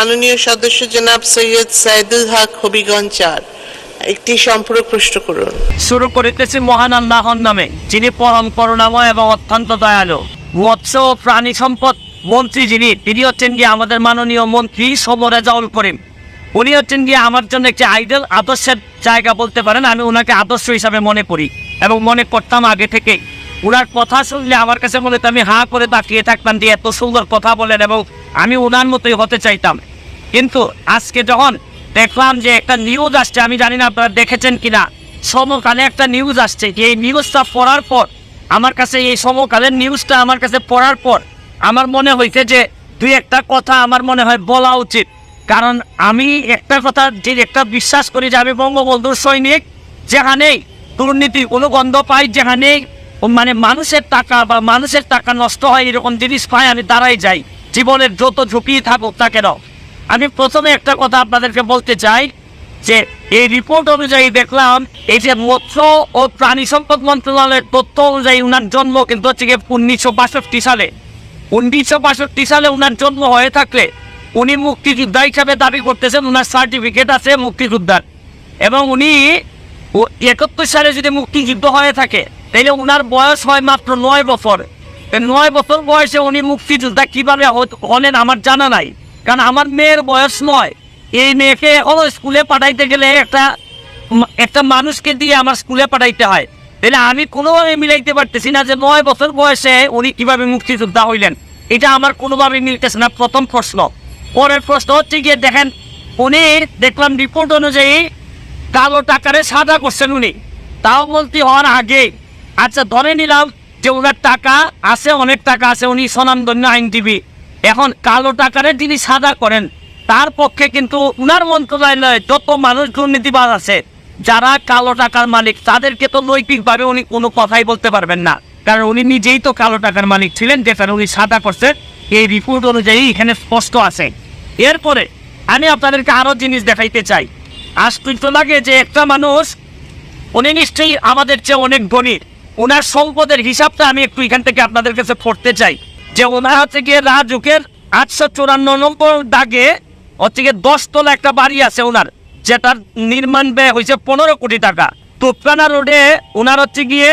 মাননীয় সদস্য জনাব সৈয়দ সাইদুল হক হবিগঞ্জ ৪ একটি সম্পূরক প্রশ্ন করুন। শুরু করিতেছি মহান আল্লাহর নামে, যিনি পরম করুণাময় এবং অত্যন্ত দয়ালু। মৎস্য ও প্রাণী সম্পদ মন্ত্রী তিনি হচ্ছেন গিয়ে আমাদের মাননীয় মন্ত্রী শোভ রেজাউল করিম। উনি হচ্ছেন গিয়ে আমার জন্য একটি আইডল, আদর্শের জায়গা বলতে পারেন। আমি ওনাকে আদর্শ হিসাবে মনে করি এবং মনে করতাম আগে থেকেই। ওনার কথা শুনলে আমার কাছে মনে হতো আমি হাঁ করে তাকিয়ে থাকতাম যে এত সুন্দর কথা বলেন এবং আমি ওনার মতোই হতে চাইতাম। কিন্তু আজকে যখন দেখলাম যে একটা নিউজ আসছে, আমি জানি না আপনারা দেখেছেন কিনা, সমকালে একটা নিউজ আসছে। এই নিউজটা পড়ার পর আমার কাছে, এই সমকালের নিউজটা আমার কাছে পড়ার পর আমার মনে হয়েছে যে দুই একটা কথা আমার মনে হয় বলা উচিত। কারণ আমি একটা কথা যে একটা বিশ্বাস করি যে আমি বঙ্গবন্ধুর সৈনিক, যেখানেই দুর্নীতি কোনো গন্ধ পাই, যেখানেই মানে মানুষের টাকা নষ্ট হয় এরকম জিনিস পাই, আমি দাঁড়াই যাই, জীবনের যত ঝুঁকি থাকুক না কেন। আমি প্রথমে একটা কথা আপনাদেরকে বলতে চাই যে এই রিপোর্ট অনুযায়ী দেখলাম এই যে মৎস্য ও প্রাণী সম্পদ মন্ত্রণালয়ের তথ্য অনুযায়ী উনার জন্ম কিন্তু হচ্ছে 1962 সালে। 1962 সালে উনার জন্ম হয়ে থাকলে উনি মুক্তিযোদ্ধা হিসাবে দাবি করতেছেন, উনার সার্টিফিকেট আছে মুক্তিযোদ্ধার। এবং উনি 71 সালে যদি মুক্তিযুদ্ধ হয়ে থাকে তাহলে উনার বয়স হয় মাত্র 9 বছর। 9 বছর বয়সে উনি মুক্তিযোদ্ধা কীভাবে হলেন আমার জানা নাই, কারণ আমার মেয়ের বয়স 9। এই মেয়েকে এখনো স্কুলে পাঠাইতে গেলে একটা মানুষকে দিয়ে আমার স্কুলে পাঠাইতে হয়। তাহলে আমি কোনোভাবে মিলাইতে পারতেছি না যে 9 বছর বয়সে উনি কীভাবে মুক্তিযোদ্ধা হইলেন, এটা আমার কোনোভাবে মিলতেছে না। প্রথম প্রশ্ন। পরের প্রশ্ন হচ্ছে গিয়ে দেখেন, উনি দেখলাম রিপোর্ট অনুযায়ী কালো টাকারে সাদা করছেন উনি, তাও মন্ত্রী হওয়ার আগে। আচ্ছা ধরে নিলাম যে ওনার টাকা আছে, অনেক টাকা আছে, উনি স্বনামধন্য আইনজীবী। এখন কালো টাকারে যিনি সাদা করেন তার পক্ষে কিন্তু উনার মন্ত্রণালয়ে যত মানুষ দুর্নীতিবাজ আছে, যারা কালো টাকার মালিক, তাদেরকে তো নৈতিকভাবে উনি কোনো কথাই বলতে পারবেন না, কারণ উনি নিজেই তো কালো টাকার মালিক ছিলেন, যেখানে উনি সাদা করছেন এই রিপোর্ট অনুযায়ী এখানে স্পষ্ট আছে। এরপরে আমি আপনাদেরকে আরও জিনিস দেখাইতে চাই। আশ্চর্য লাগে যে একটা মানুষ, উনি নিশ্চয়ই আমাদের চেয়ে অনেক ধনী, ওনার সম্পদের হিসাবটা আমি একটু এখান থেকে আপনাদের কাছে পড়তে চাই। যে ওনার হচ্ছে গিয়ে রাজুকের 854 নম্বর দাগে হচ্ছে গিয়ে 10 তলা একটা বাড়ি আছে ওনার, যেটার নির্মাণ ব্যয় হয়েছে 15 কোটি টাকা। তোপখানা রোডে ওনার হচ্ছে গিয়ে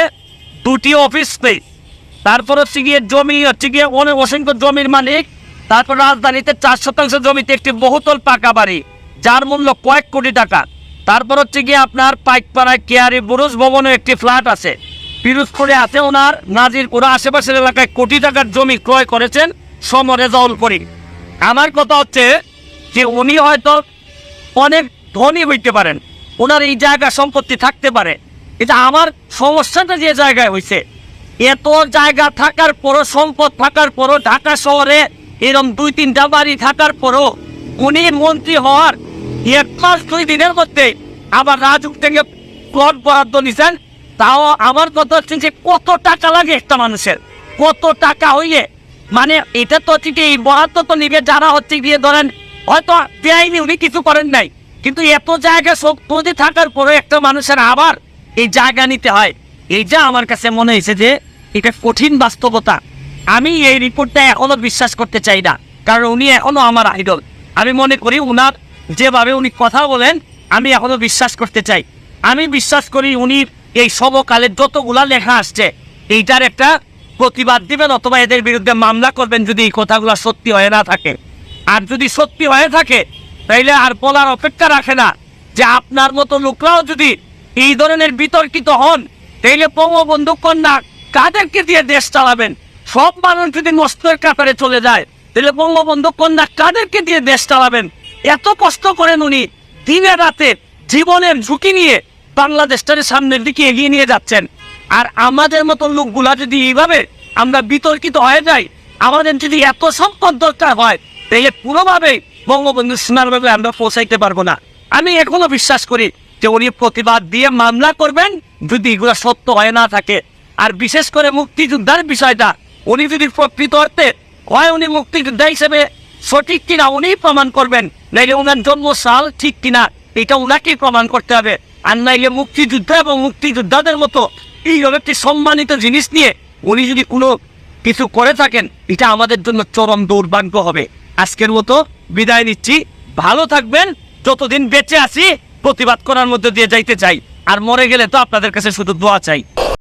2টি অফিস স্পেস, তারপর হচ্ছে গিয়ে জমি হচ্ছে গিয়ে অনেক অসংখ্য জমির মালিক। তারপর রাজধানীতে 4 শতাংশ জমিতে একটি বহুতল পাকা বাড়ি, যার মূল্য কয়েক কোটি টাকা। তারপর হচ্ছে গিয়ে আপনার পাইকপাড়ায় কেয়ারি বুরুজ ভবনে একটি ফ্ল্যাট আছে। পিরোজপুরে আছে ওনার নাজিরপুরা, আশেপাশের এলাকায় কোটি টাকার জমি ক্রয় করেছেন শোভ রেজাউল করিম। আমার কথা হচ্ছে যে উনি হয়তো অনেক ধনী হইতে পারেন, ওনার এই জায়গা সম্পত্তি থাকতে পারে, কিন্তু আমার সমস্যাটা যে জায়গায় হয়েছে, এত জায়গা থাকার পরও, সম্পদ থাকার পরও, ঢাকা শহরে এরকম 2-3টা বাড়ি থাকার পরও উনি মন্ত্রী হওয়ার 1 মাস 2 দিনের মধ্যে আবার রাজুক থেকে প্লট বরাদ্দ নিছেন। তাও আমার কথা হচ্ছে যে কত টাকা লাগে একটা মানুষের, কত টাকা হইলে মানে এটা তো ঠিক এই বরাদ্দ তো নিবে যারা হচ্ছে গিয়ে ধরেন হয়তো বেআইনি উনি কিছু করেন নাই, কিন্তু এত জায়গা সম্পত্তি থাকার পরে একটা মানুষের আবার এই জায়গা নিতে হয়। এইটা আমার কাছে মনে হয়েছে যে এটা কঠিন বাস্তবতা। আমি এই রিপোর্টটা এখনো বিশ্বাস করতে চাই না, কারণ উনি এখনো আমার আইডল। আমি মনে করি উনার যেভাবে উনি কথা বলেন আমি এখনো বিশ্বাস করতে চাই। আমি বিশ্বাস করি উনি এই সমকালের যতগুলা লেখা আসছে এইটার একটা প্রতিবাদ দিবেন, অথবা এদের বিরুদ্ধে মামলা করবেন যদি এই কথাগুলো সত্যি হয়ে না থাকে। আর যদি সত্যি হয়ে থাকে তাইলে আর বলার অপেক্ষা রাখে না যে আপনার মতো লোকরাও যদি এই ধরনের বিতর্কিত হন, তাইলে বঙ্গবন্ধু কন্যা কাদেরকে দিয়ে দেশ চালাবেন? সব মানুষ যদি নষ্টের কাতারে চলে যায় তাহলে বঙ্গবন্ধু কন্যা কাদেরকে দিয়ে দেশ চালাবেন? এত কষ্ট করেন উনি, দিনে রাতে জীবনের ঝুঁকি নিয়ে বাংলাদেশটাকে সামনের দিকে এগিয়ে নিয়ে যাচ্ছেন। আর আমাদের মতো লোকগুলা যদি এইভাবে আমরা বিতর্কিত হয়ে যাই, আমাদের যদি এত সম্পদ দরকার হয়, তাহলে পুরোভাবে বঙ্গবন্ধু সীমারভাবে আমরা পৌঁছাইতে পারবো না। আমি এখনো বিশ্বাস করি যে উনি প্রতিবাদ দিয়ে মামলা করবেন যদি এগুলো সত্য হয়ে না থাকে। আর বিশেষ করে মুক্তিযোদ্ধার বিষয়টা, উনি যদি প্রকৃত অর্থে হয় উনি মুক্তিযোদ্ধা হিসেবে সঠিক কিনা উনি প্রমাণ করবেন, নাইলে ওনার জন্মসাল ঠিক কিনা এটা ওনাকেই প্রমাণ করতে হবে। আর নাইলে মুক্তিযোদ্ধা এবং মুক্তিযোদ্ধাদের মতো এইরকম একটি সম্মানিত জিনিস নিয়ে উনি যদি কোনো কিছু করে থাকেন, এটা আমাদের জন্য চরম দুর্ভাগ্য হবে। আজকের মতো বিদায় নিচ্ছি। ভালো থাকবেন। যতদিন বেঁচে আছি প্রতিবাদ করার মধ্যে দিয়ে যাইতে চাই, আর মরে গেলে তো আপনাদের কাছে শুধু দোয়া চাই।